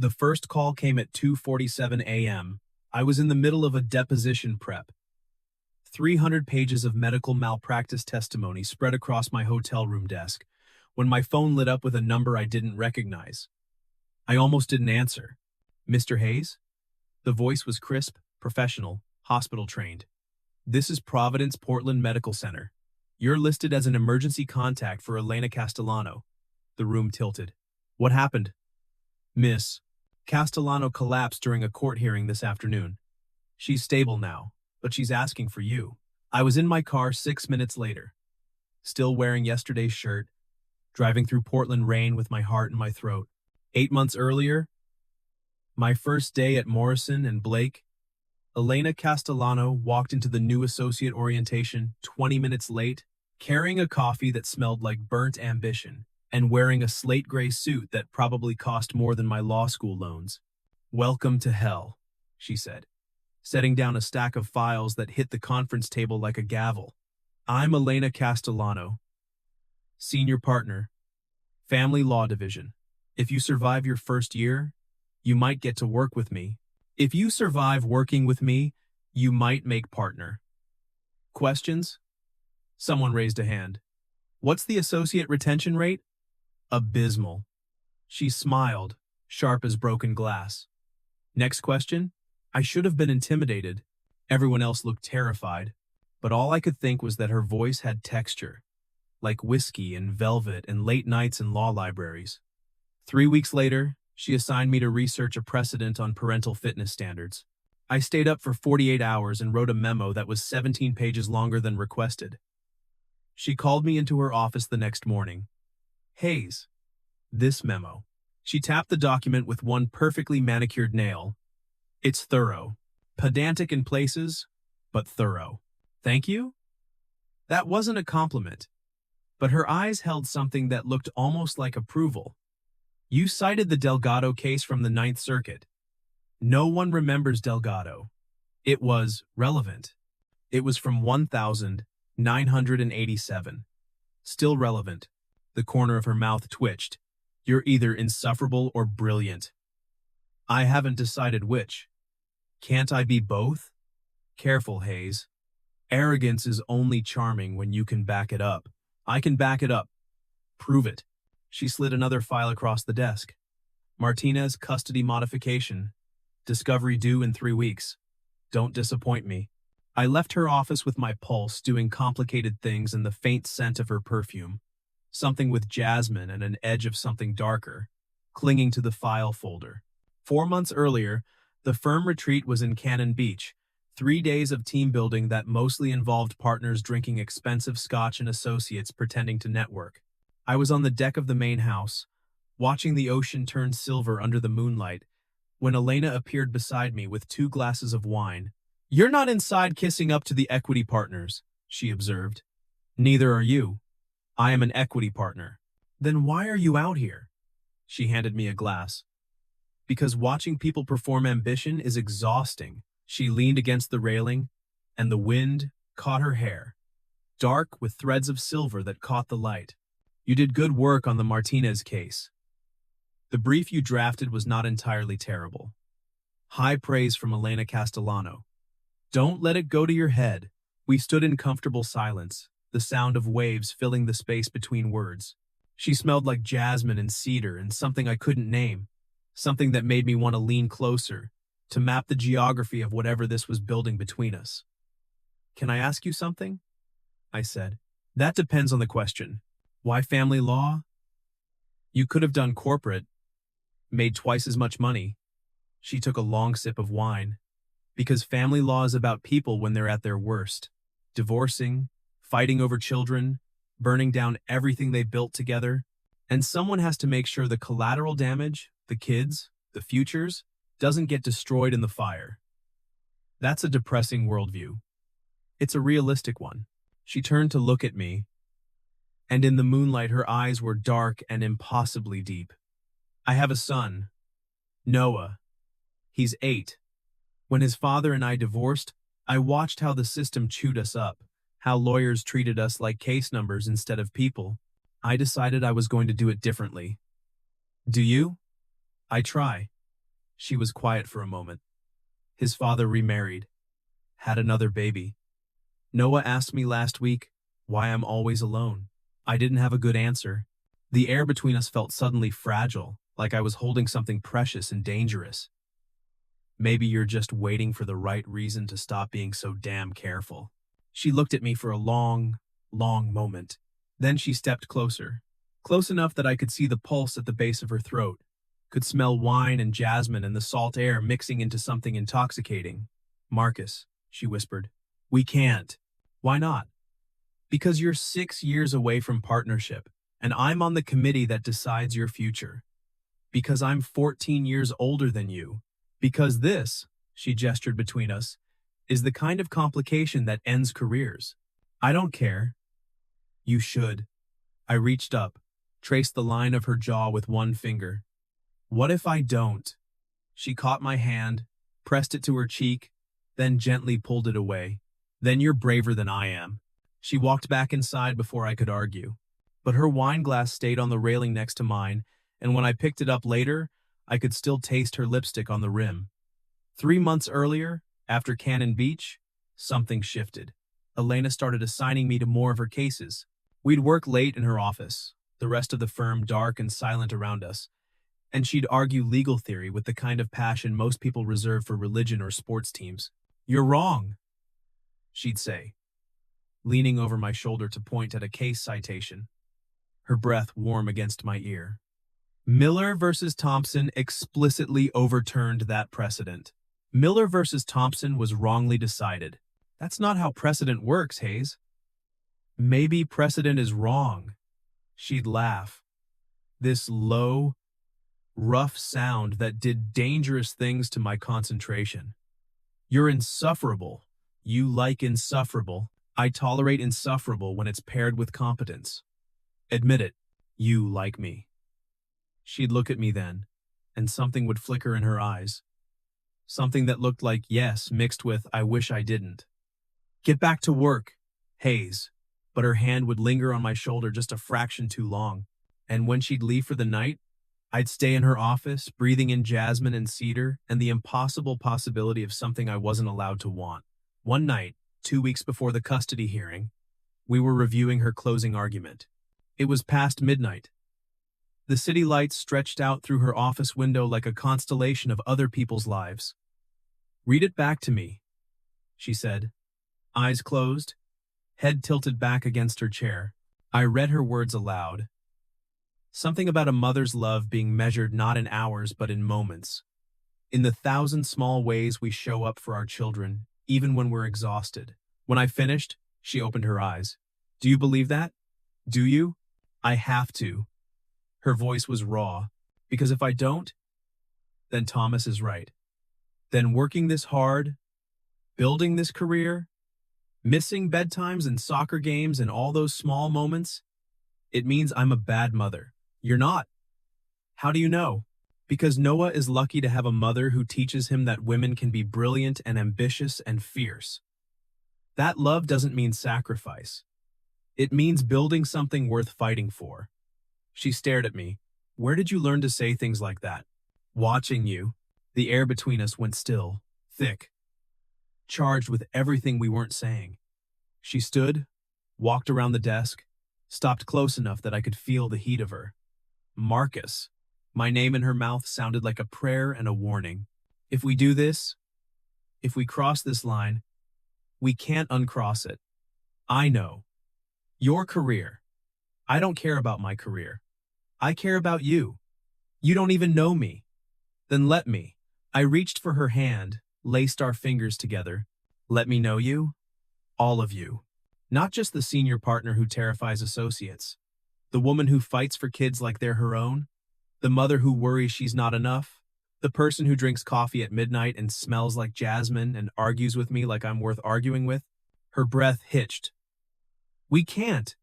The first call came at 2:47 a.m. I was in the middle of a deposition prep. 300 pages of medical malpractice testimony spread across my hotel room desk when my phone lit up with a number I didn't recognize. I almost didn't answer. "Mr. Hayes?" The voice was crisp, professional, hospital-trained. "This is Providence Portland Medical Center. You're listed as an emergency contact for Elena Castellano." The room tilted. "What happened?" "Miss Castellano collapsed during a court hearing this afternoon. She's stable now, but she's asking for you." I was in my car 6 minutes later, still wearing yesterday's shirt, driving through Portland rain with my heart in my throat. 8 months earlier, my first day at Morrison and Blake, Elena Castellano walked into the new associate orientation 20 minutes late, carrying a coffee that smelled like burnt ambition and wearing a slate gray suit that probably cost more than my law school loans. "Welcome to hell," she said, setting down a stack of files that hit the conference table like a gavel. "I'm Elena Castellano, senior partner, Family Law Division. If you survive your first year, you might get to work with me. If you survive working with me, you might make partner." Questions? Someone raised a hand. "What's the associate retention rate?" "Abysmal." She smiled, sharp as broken glass. "Next question?" I should have been intimidated. Everyone else looked terrified, but all I could think was that her voice had texture, like whiskey and velvet and late nights in law libraries. 3 weeks later, she assigned me to research a precedent on parental fitness standards. I stayed up for 48 hours and wrote a memo that was 17 pages longer than requested. She called me into her office the next morning. "Hayes, this memo." She tapped the document with one perfectly manicured nail. "It's thorough. Pedantic in places, but thorough." "Thank you?" That wasn't a compliment, but her eyes held something that looked almost like approval. "You cited the Delgado case from the Ninth Circuit. No one remembers Delgado. It was relevant. It was from 1987. Still relevant." The corner of her mouth twitched. "You're either insufferable or brilliant. I haven't decided which. Can't I be both?" "Careful, Hayes. Arrogance is only charming when you can back it up." "I can back it up." "Prove it." She slid another file across the desk. "Martinez custody modification. Discovery due in 3 weeks. Don't disappoint me." I left her office with my pulse doing complicated things and the faint scent of her perfume. Something with jasmine and an edge of something darker, clinging to the file folder. 4 months earlier, the firm retreat was in Cannon Beach, 3 days of team building that mostly involved partners drinking expensive scotch and associates pretending to network. I was on the deck of the main house, watching the ocean turn silver under the moonlight, when Elena appeared beside me with 2 glasses of wine. "You're not inside kissing up to the equity partners," she observed. "Neither are you. I am an equity partner." "Then why are you out here?" She handed me a glass. "Because watching people perform ambition is exhausting." She leaned against the railing, and the wind caught her hair, dark with threads of silver that caught the light. "You did good work on the Martinez case. The brief you drafted was not entirely terrible." High praise from Elena Castellano. "Don't let it go to your head." We stood in comfortable silence, the sound of waves filling the space between words. She smelled like jasmine and cedar and something I couldn't name, something that made me want to lean closer, to map the geography of whatever this was building between us. "Can I ask you something?" I said. "That depends on the question. Why family law?" "You could have done corporate, made twice as much money." She took a long sip of wine. "Because family law is about people when they're at their worst. Divorcing, fighting over children, burning down everything they built together. And someone has to make sure the collateral damage, the kids, the futures, doesn't get destroyed in the fire." That's a depressing worldview. It's a realistic one. She turned to look at me, and in the moonlight her eyes were dark and impossibly deep. "I have a son, Noah. He's 8. When his father and I divorced, I watched how the system chewed us up, how lawyers treated us like case numbers instead of people. I decided I was going to do it differently." "Do you?" "I try. She was quiet for a moment. His father remarried, had another baby. Noah asked me last week why I'm always alone. I didn't have a good answer. The air between us felt suddenly fragile, like I was holding something precious and dangerous. Maybe you're just waiting for the right reason to stop being so damn careful. She looked at me for a long, long moment. Then she stepped closer, close enough that I could see the pulse at the base of her throat, could smell wine and jasmine and the salt air mixing into something intoxicating. Marcus, she whispered, we can't. Why not? Because you're 6 years away from partnership, and I'm on the committee that decides your future. Because I'm 14 years older than you. Because this, she gestured between us, is the kind of complication that ends careers. I don't care. You should. I reached up, traced the line of her jaw with one finger. What if I don't? She caught my hand, pressed it to her cheek, then gently pulled it away. Then you're braver than I am. She walked back inside before I could argue. But her wine glass stayed on the railing next to mine, and when I picked it up later, I could still taste her lipstick on the rim. 3 months earlier, after Cannon Beach, something shifted. Elena started assigning me to more of her cases. We'd work late in her office, the rest of the firm dark and silent around us, and she'd argue legal theory with the kind of passion most people reserve for religion or sports teams. You're wrong, she'd say, leaning over my shoulder to point at a case citation, her breath warm against my ear. Miller versus Thompson explicitly overturned that precedent. Miller versus Thompson was wrongly decided. That's not how precedent works, Hayes. Maybe precedent is wrong. She'd laugh. This low, rough sound that did dangerous things to my concentration. You're insufferable. You like insufferable. I tolerate insufferable when it's paired with competence. Admit it. You like me. She'd look at me then, and something would flicker in her eyes. Something that looked like yes mixed with I wish I didn't. Get back to work, Hayes. But her hand would linger on my shoulder just a fraction too long. And when she'd leave for the night, I'd stay in her office, breathing in jasmine and cedar and the impossible possibility of something I wasn't allowed to want. One night, 2 weeks before the custody hearing, we were reviewing her closing argument. It was past midnight. The city lights stretched out through her office window like a constellation of other people's lives. Read it back to me, she said, eyes closed, head tilted back against her chair. I read her words aloud. Something about a mother's love being measured not in hours but in moments. In the 1,000 small ways we show up for our children, even when we're exhausted. When I finished, she opened her eyes. Do you believe that? Do you? I have to. Her voice was raw, because if I don't, then Thomas is right. Then working this hard, building this career, missing bedtimes and soccer games and all those small moments, it means I'm a bad mother. You're not. How do you know? Because Noah is lucky to have a mother who teaches him that women can be brilliant and ambitious and fierce. That love doesn't mean sacrifice. It means building something worth fighting for. She stared at me. Where did you learn to say things like that? Watching you. The air between us went still, thick, charged with everything we weren't saying. She stood, walked around the desk, stopped close enough that I could feel the heat of her. Marcus. My name in her mouth sounded like a prayer and a warning. If we do this, if we cross this line, we can't uncross it. I know. Your career. I don't care about my career. I care about you. You don't even know me. Then let me. I reached for her hand, laced our fingers together. Let me know you. All of you. Not just the senior partner who terrifies associates. The woman who fights for kids like they're her own. The mother who worries she's not enough. The person who drinks coffee at midnight and smells like jasmine and argues with me like I'm worth arguing with. Her breath hitched. We can't.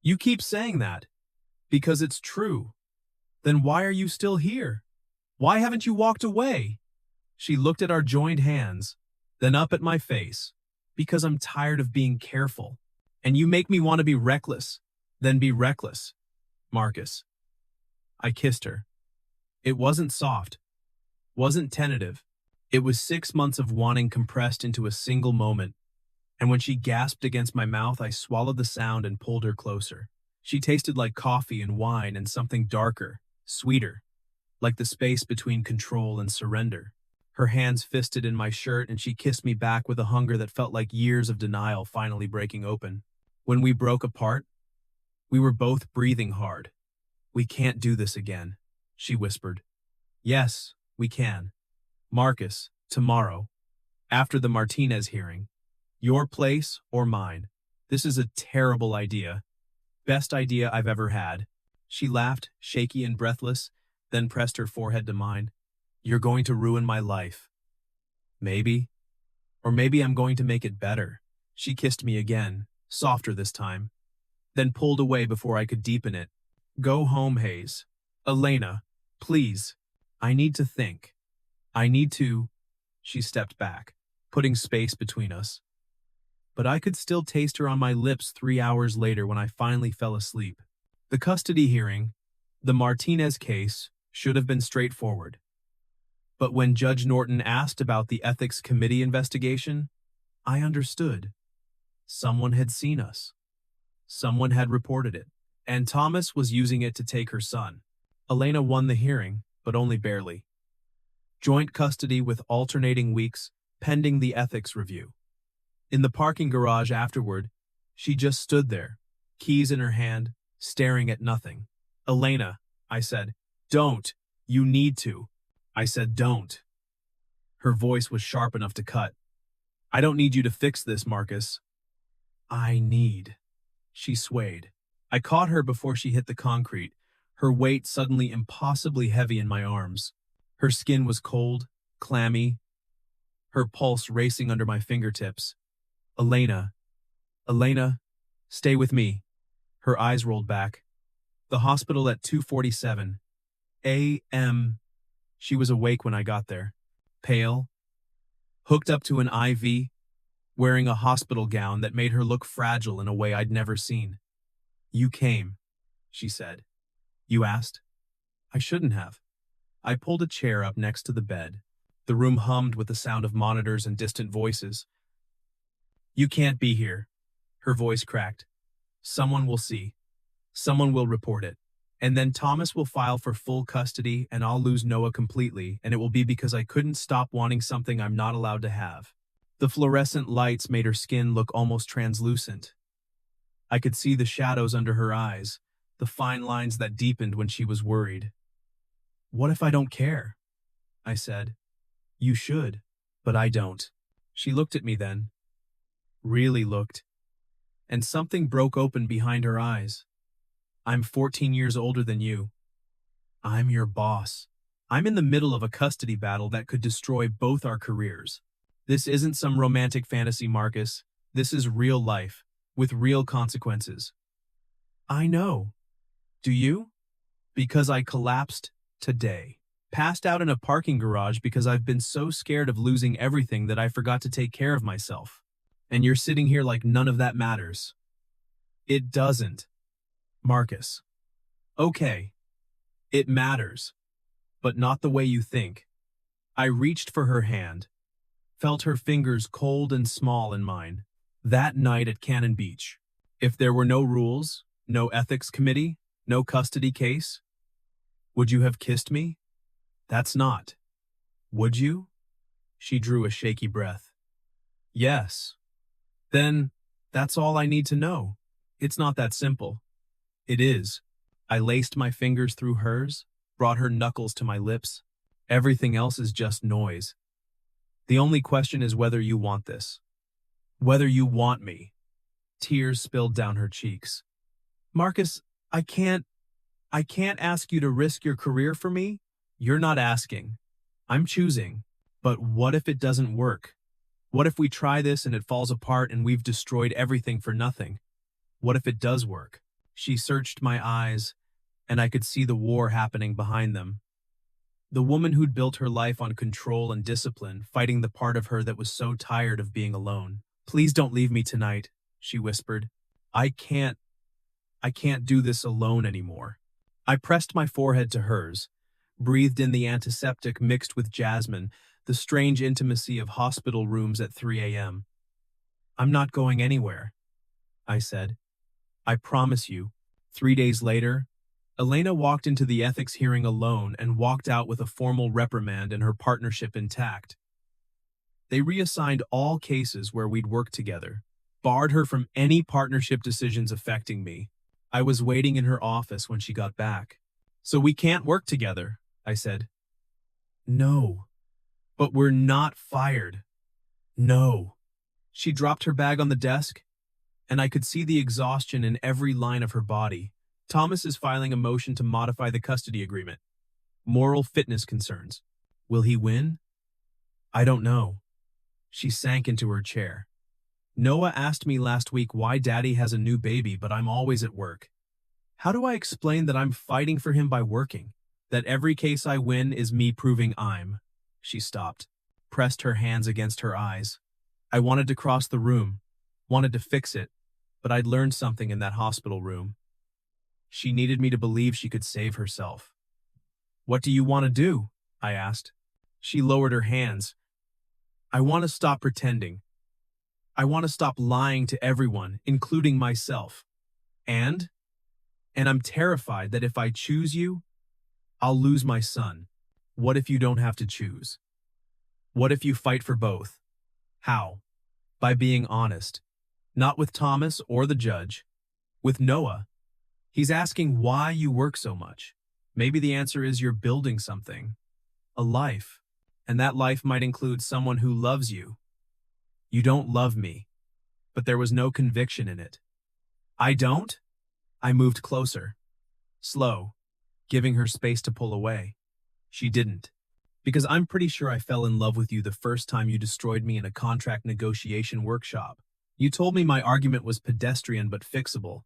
You keep saying that. Because it's true. Then why are you still here? Why haven't you walked away? She looked at our joined hands, then up at my face. Because I'm tired of being careful. And you make me want to be reckless. Then be reckless. Marcus. I kissed her. It wasn't soft. wasn't tentative. It was 6 months of wanting compressed into a single moment, and when she gasped against my mouth, I swallowed the sound and pulled her closer. She tasted like coffee and wine and something darker, sweeter, like the space between control and surrender. Her hands fisted in my shirt, and she kissed me back with a hunger that felt like years of denial finally breaking open. When we broke apart, we were both breathing hard. "We can't do this again," she whispered. "Yes, we can. Marcus, tomorrow, after the Martinez hearing. Your place or mine. This is a terrible idea. Best idea I've ever had." She laughed, shaky and breathless, then pressed her forehead to mine. "You're going to ruin my life. Maybe. Or maybe I'm going to make it better." She kissed me again, softer this time, then pulled away before I could deepen it. "Go home, Hayes. Elena, please. I need to think. I need to—" She stepped back, putting space between us. But I could still taste her on my lips 3 hours later when I finally fell asleep. The custody hearing, the Martinez case, should have been straightforward. But when Judge Norton asked about the ethics committee investigation, I understood. Someone had seen us. Someone had reported it. And Thomas was using it to take her son. Elena won the hearing, but only barely. Joint custody with alternating weeks, pending the ethics review. In the parking garage afterward, she just stood there, keys in her hand, staring at nothing. "Elena," I said. "Don't. You need to." I said, "Don't." Her voice was sharp enough to cut. "I don't need you to fix this, Marcus. I need." She swayed. I caught her before she hit the concrete, her weight suddenly impossibly heavy in my arms. Her skin was cold, clammy, her pulse racing under my fingertips. "Elena, Elena, stay with me." Her eyes rolled back. "The hospital at 2:47 a.m. She was awake when I got there, pale, hooked up to an IV, wearing a hospital gown that made her look fragile in a way I'd never seen. "You came," she said. "You asked?" I shouldn't have. I pulled a chair up next to the bed. The room hummed with the sound of monitors and distant voices. "You can't be here." Her voice cracked. "Someone will see. Someone will report it. And then Thomas will file for full custody, and I'll lose Noah completely, and it will be because I couldn't stop wanting something I'm not allowed to have." The fluorescent lights made her skin look almost translucent. I could see the shadows under her eyes, the fine lines that deepened when she was worried. "What if I don't care?" I said. "You should, but I don't." She looked at me then. Really looked. And something broke open behind her eyes. "I'm 14 years older than you. I'm your boss. I'm in the middle of a custody battle that could destroy both our careers. This isn't some romantic fantasy, Marcus. This is real life, with real consequences." "I know. Do you?" "Because I collapsed today. Passed out in a parking garage because I've been so scared of losing everything that I forgot to take care of myself. And you're sitting here like none of that matters." "It doesn't, Marcus." "Okay. It matters. But not the way you think." I reached for her hand, felt her fingers cold and small in mine. That night at Cannon Beach, if there were no rules, no ethics committee, no custody case, would you have kissed me? That's not. Would you? She drew a shaky breath. Yes. Then, that's all I need to know. It's not that simple. It is. I laced my fingers through hers, brought her knuckles to my lips. Everything else is just noise. The only question is whether you want this. Whether you want me. Tears spilled down her cheeks. "Marcus, I can't ask you to risk your career for me. You're not asking. I'm choosing. But what if it doesn't work? What if we try this and it falls apart and we've destroyed everything for nothing? What if it does work?" She searched my eyes, and I could see the war happening behind them. The woman who'd built her life on control and discipline, fighting the part of her that was so tired of being alone. "Please don't leave me tonight," she whispered. I can't do this alone anymore." I pressed my forehead to hers, breathed in the antiseptic mixed with jasmine, the strange intimacy of hospital rooms at 3 a.m. "I'm not going anywhere," I said. "I promise you." 3 days later, Elena walked into the ethics hearing alone and walked out with a formal reprimand and her partnership intact. They reassigned all cases where we'd worked together, barred her from any partnership decisions affecting me. I was waiting in her office when she got back. "So we can't work together," I said. "No, but we're not fired." "No." She dropped her bag on the desk, and I could see the exhaustion in every line of her body. "Thomas is filing a motion to modify the custody agreement. Moral fitness concerns. Will he win?" "I don't know." She sank into her chair. "Noah asked me last week why Daddy has a new baby, but I'm always at work. How do I explain that I'm fighting for him by working? That every case I win is me proving I'm—" She stopped, pressed her hands against her eyes. I wanted to cross the room, wanted to fix it, but I'd learned something in that hospital room. She needed me to believe she could save herself. "What do you want to do?" I asked. She lowered her hands. "I want to stop pretending. I want to stop lying to everyone, including myself. And I'm terrified that if I choose you, I'll lose my son. What if you don't have to choose? What if you fight for both?" "How?" "By being honest. Not with Thomas or the judge. With Noah. He's asking why you work so much. Maybe the answer is you're building something. A life. And that life might include someone who loves you. You don't love me." But there was no conviction in it. "I don't?" I moved closer. Slow, giving her space to pull away. She didn't. "Because I'm pretty sure I fell in love with you the first time you destroyed me in a contract negotiation workshop. You told me my argument was pedestrian but fixable,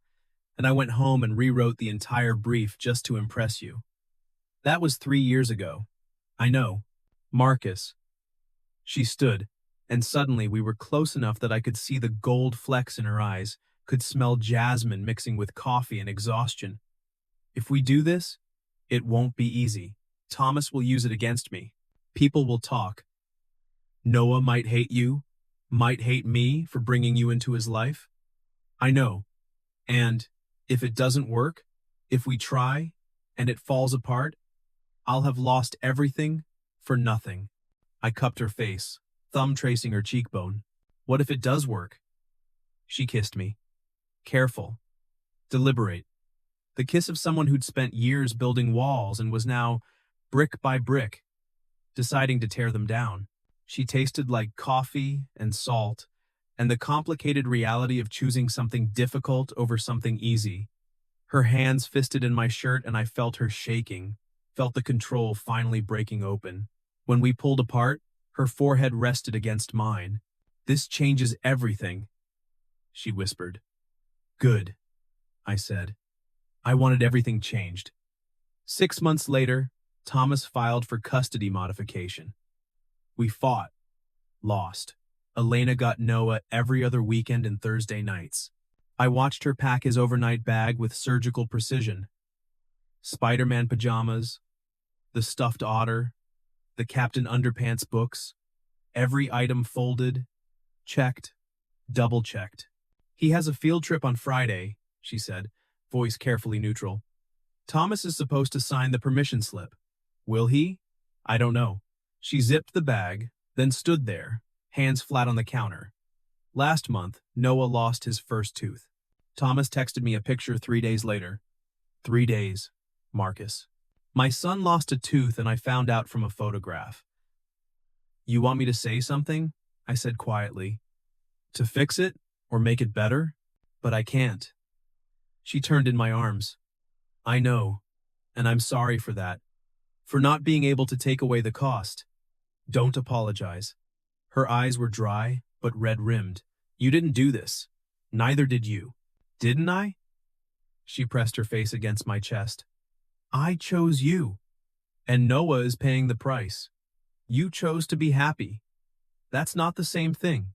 and I went home and rewrote the entire brief just to impress you. That was 3 years ago. I know. Marcus." She stood, and suddenly we were close enough that I could see the gold flecks in her eyes, could smell jasmine mixing with coffee and exhaustion. "If we do this, it won't be easy. Thomas will use it against me. People will talk. Noah might hate you, might hate me for bringing you into his life. I know. And if it doesn't work, if we try, and it falls apart, I'll have lost everything for nothing." I cupped her face, thumb tracing her cheekbone. "What if it does work?" She kissed me. Careful. Deliberate. The kiss of someone who'd spent years building walls and was now, brick by brick, deciding to tear them down. She tasted like coffee and salt, and the complicated reality of choosing something difficult over something easy. Her hands fisted in my shirt and I felt her shaking, felt the control finally breaking open. When we pulled apart, her forehead rested against mine. "This changes everything," she whispered. "Good," I said. I wanted everything changed. 6 months later, Thomas filed for custody modification. We fought. Lost. Elena got Noah every other weekend and Thursday nights. I watched her pack his overnight bag with surgical precision. Spider-Man pajamas, the stuffed otter, the Captain Underpants books, every item folded, checked, double-checked. "He has a field trip on Friday," she said, voice carefully neutral. "Thomas is supposed to sign the permission slip. Will he? I don't know." She zipped the bag, then stood there, hands flat on the counter. "Last month, Noah lost his first tooth. Thomas texted me a picture 3 days later. 3 days, Marcus. My son lost a tooth and I found out from a photograph." "You want me to say something?" I said quietly. "To fix it or make it better? But I can't." She turned in my arms. "I know, and I'm sorry for that. For not being able to take away the cost. Don't apologize." Her eyes were dry, but red-rimmed. "You didn't do this. Neither did you. Didn't I?" She pressed her face against my chest. "I chose you. And Noah is paying the price. You chose to be happy. That's not the same thing.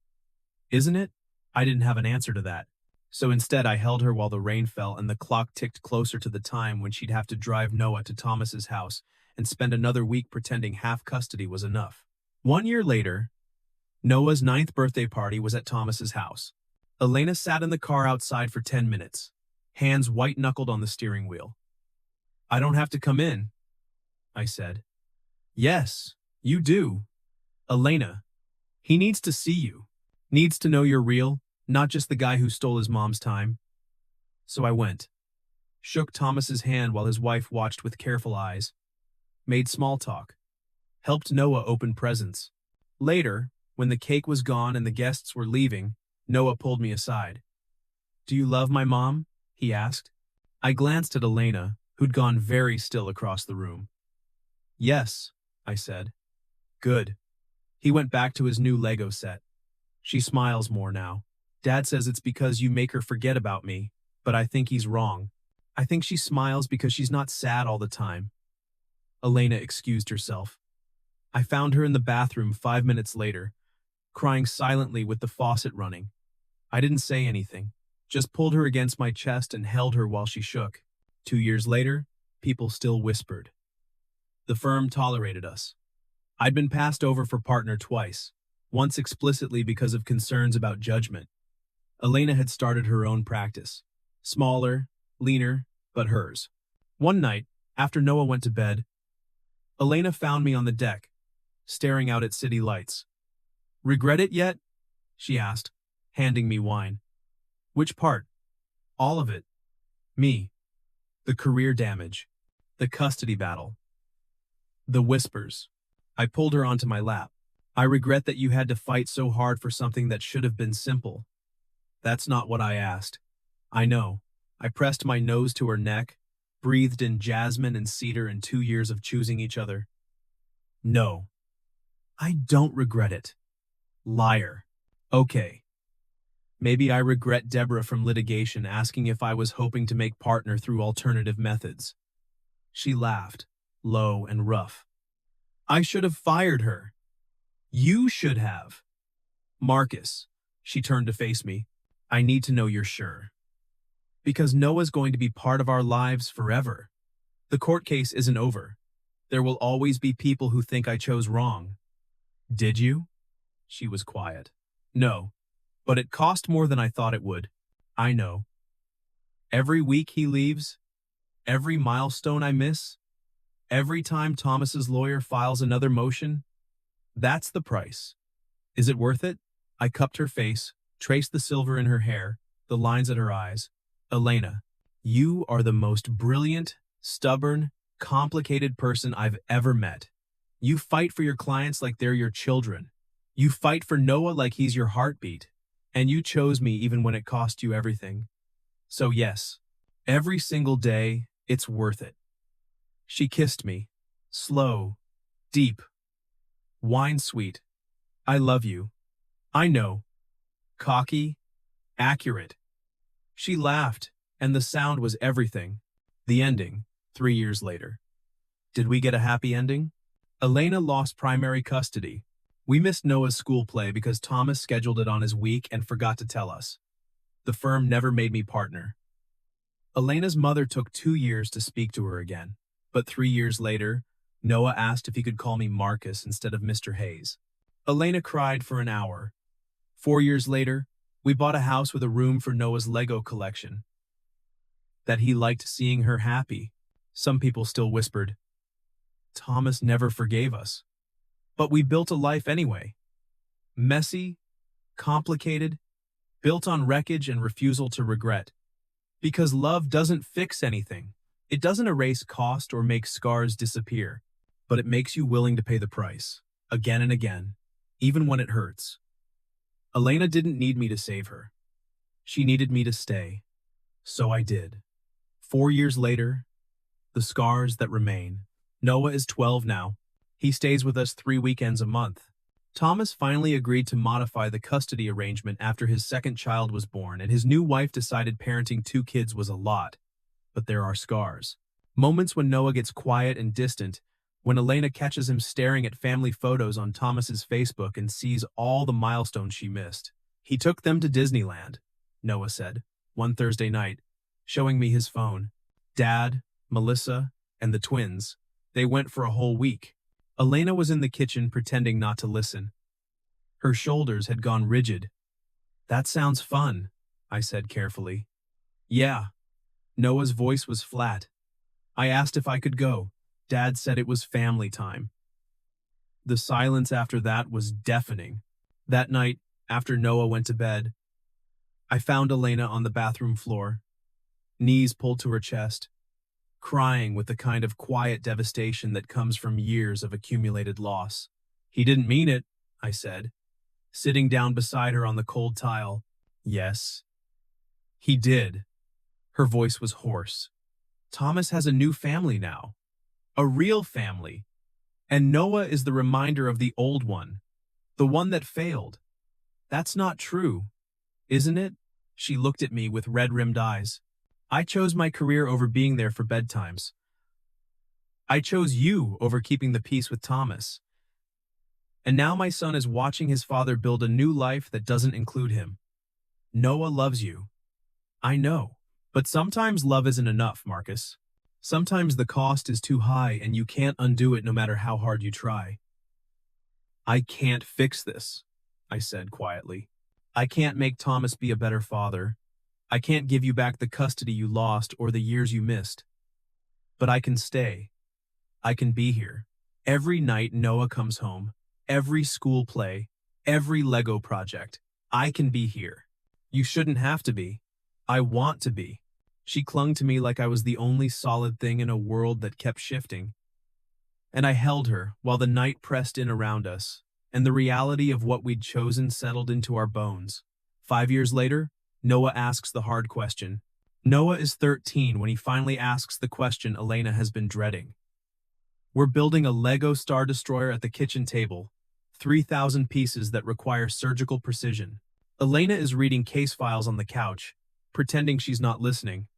Isn't it?" I didn't have an answer to that. So instead I held her while the rain fell and the clock ticked closer to the time when she'd have to drive Noah to Thomas's house and spend another week pretending half custody was enough. 1 year later, Noah's 9th birthday party was at Thomas's house. Elena sat in the car outside for 10 minutes, hands white-knuckled on the steering wheel. "I don't have to come in," I said. "Yes, you do. Elena, he needs to see you. Needs to know you're real, not just the guy who stole his mom's time." So I went, shook Thomas's hand while his wife watched with careful eyes, made small talk, helped Noah open presents. Later, when the cake was gone and the guests were leaving, Noah pulled me aside. "Do you love my mom?" he asked. I glanced at Elena, who'd gone very still across the room. "Yes," I said. "Good." He went back to his new Lego set. "She smiles more now. Dad says it's because you make her forget about me, but I think he's wrong. I think she smiles because she's not sad all the time." Elena excused herself. I found her in the bathroom 5 minutes later, crying silently with the faucet running. I didn't say anything, just pulled her against my chest and held her while she shook. 2 years later, people still whispered. The firm tolerated us. I'd been passed over for partner twice, once explicitly because of concerns about judgment. Elena had started her own practice. Smaller, leaner, but hers. One night, after Noah went to bed, Elena found me on the deck, staring out at city lights. "Regret it yet?" she asked, handing me wine. "Which part?" "All of it." "Me." The career damage. The custody battle. The whispers. I pulled her onto my lap. "I regret that you had to fight so hard for something that should have been simple." "That's not what I asked." "I know." I pressed my nose to her neck, breathed in jasmine and cedar in 2 years of choosing each other. "No. I don't regret it." Liar. "Okay. Maybe I regret Deborah from litigation asking if I was hoping to make partner through alternative methods." She laughed, low and rough. "I should have fired her." "You should have." "Marcus," she turned to face me, "I need to know you're sure. Because Noah's going to be part of our lives forever. The court case isn't over. There will always be people who think I chose wrong." "Did you?" She was quiet. "No, but it cost more than I thought it would." "I know. Every week he leaves, every milestone I miss, every time Thomas's lawyer files another motion, that's the price. Is it worth it?" I cupped her face, traced the silver in her hair, the lines at her eyes. "Elena, you are the most brilliant, stubborn, complicated person I've ever met. You fight for your clients like they're your children. You fight for Noah like he's your heartbeat. And you chose me even when it cost you everything. So yes, every single day, it's worth it." She kissed me. Slow, deep, wine sweet. "I love you." "I know." Cocky, accurate. She laughed, and the sound was everything. The ending, 3 years later. Did we get a happy ending? Elena lost primary custody. We missed Noah's school play because Thomas scheduled it on his week and forgot to tell us. The firm never made me partner. Elena's mother took 2 years to speak to her again, but 3 years later, Noah asked if he could call me Marcus instead of Mr. Hayes. Elena cried for an hour. 4 years later, we bought a house with a room for Noah's Lego collection. That he liked seeing her happy. Some people still whispered, "Thomas never forgave us." But we built a life anyway. Messy, complicated, built on wreckage and refusal to regret. Because love doesn't fix anything. It doesn't erase cost or make scars disappear, but it makes you willing to pay the price, again and again, even when it hurts. Elena didn't need me to save her. She needed me to stay. So I did. 4 years later, the scars that remain. Noah is 12 now. He stays with us 3 weekends a month. Thomas finally agreed to modify the custody arrangement after his second child was born, and his new wife decided parenting 2 kids was a lot. But there are scars. Moments when Noah gets quiet and distant, when Elena catches him staring at family photos on Thomas's Facebook and sees all the milestones she missed. "He took them to Disneyland," Noah said, one Thursday night, showing me his phone. "Dad, Melissa, and the twins. They went for a whole week. Elena was in the kitchen pretending not to listen. Her shoulders had gone rigid. That sounds fun, I said carefully. Yeah. Noah's voice was flat. I asked if I could go. Dad said it was family time. The silence after that was deafening. That night, after Noah went to bed, I found Elena on the bathroom floor, knees pulled to her chest, crying with the kind of quiet devastation that comes from years of accumulated loss. He didn't mean it, I said, sitting down beside her on the cold tile. Yes, he did. Her voice was hoarse. Thomas has a new family now. A real family. And Noah is the reminder of the old one. The one that failed. That's not true, isn't it? She looked at me with red-rimmed eyes. I chose my career over being there for bedtimes. I chose you over keeping the peace with Thomas. And now my son is watching his father build a new life that doesn't include him. Noah loves you. I know. But sometimes love isn't enough, Marcus. Sometimes the cost is too high and you can't undo it no matter how hard you try. I can't fix this, I said quietly. I can't make Thomas be a better father. I can't give you back the custody you lost or the years you missed. But I can stay. I can be here. Every night Noah comes home, every school play, every Lego project. I can be here. You shouldn't have to be. I want to be. She clung to me like I was the only solid thing in a world that kept shifting. And I held her while the night pressed in around us, and the reality of what we'd chosen settled into our bones. 5 years later, Noah asks the hard question. Noah is 13 when he finally asks the question Elena has been dreading. We're building a Lego Star Destroyer at the kitchen table, 3,000 pieces that require surgical precision. Elena is reading case files on the couch, pretending she's not listening.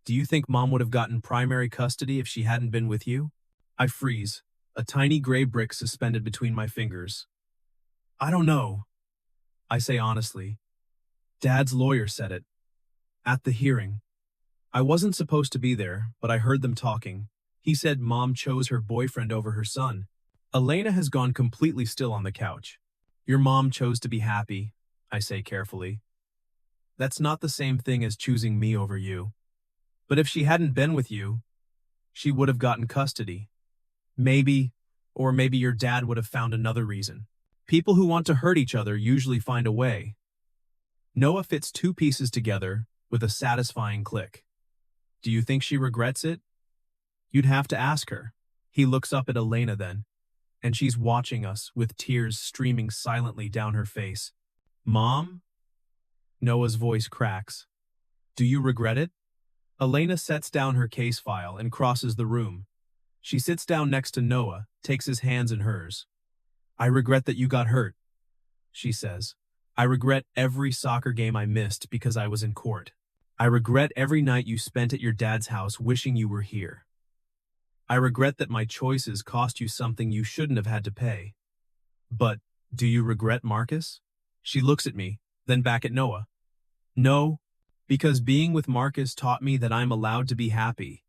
Do you think Mom would have gotten primary custody if she hadn't been with you? I freeze, a tiny gray brick suspended between my fingers. I don't know, I say honestly. Dad's lawyer said it. At the hearing. I wasn't supposed to be there, but I heard them talking. He said Mom chose her boyfriend over her son. Elena has gone completely still on the couch. Your mom chose to be happy, I say carefully. That's not the same thing as choosing me over you. But if she hadn't been with you, she would have gotten custody. Maybe, or maybe your dad would have found another reason. People who want to hurt each other usually find a way. Noah fits 2 pieces together with a satisfying click. Do you think she regrets it? You'd have to ask her. He looks up at Elena then, and she's watching us with tears streaming silently down her face. Mom? Noah's voice cracks. Do you regret it? Elena sets down her case file and crosses the room. She sits down next to Noah, takes his hands in hers. I regret that you got hurt, she says. I regret every soccer game I missed because I was in court. I regret every night you spent at your dad's house wishing you were here. I regret that my choices cost you something you shouldn't have had to pay. But, do you regret Marcus? She looks at me, then back at Noah. No, because being with Marcus taught me that I'm allowed to be happy.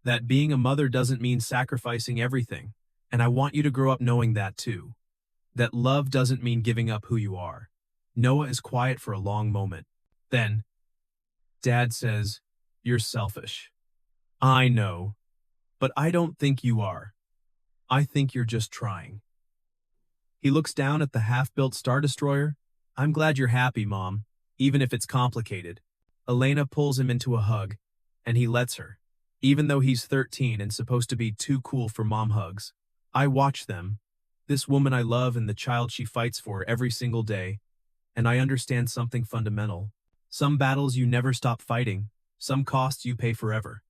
That being a mother doesn't mean sacrificing everything, and I want you to grow up knowing that too. That love doesn't mean giving up who you are. Noah is quiet for a long moment. Then, Dad says, you're selfish. I know, but I don't think you are. I think you're just trying. He looks down at the half-built Star Destroyer. I'm glad you're happy, Mom, even if it's complicated. Elena pulls him into a hug, and he lets her, even though he's 13 and supposed to be too cool for mom hugs. I watch them, this woman I love and the child she fights for every single day, and I understand something fundamental. Some battles you never stop fighting, some costs you pay forever.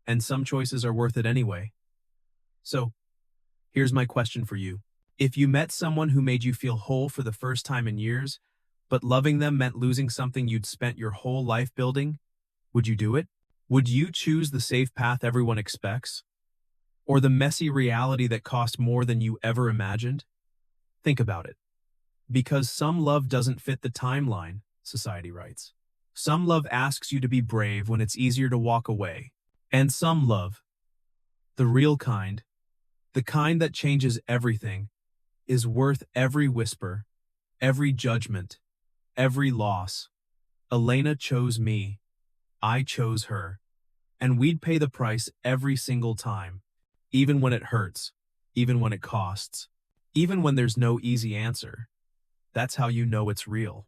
And some choices are worth it anyway. So, here's my question for you. If you met someone who made you feel whole for the first time in years, but loving them meant losing something you'd spent your whole life building, would you do it? Would you choose the safe path everyone expects? Or the messy reality that cost more than you ever imagined? Think about it. Because some love doesn't fit the timeline, society writes. Some love asks you to be brave when it's easier to walk away. And some love The real kind, the kind that changes everything, is worth every whisper, every judgment, every loss. Elena chose me. I chose her. And we'd pay the price every single time, even when it hurts, even when it costs, even when there's no easy answer. That's how you know it's real.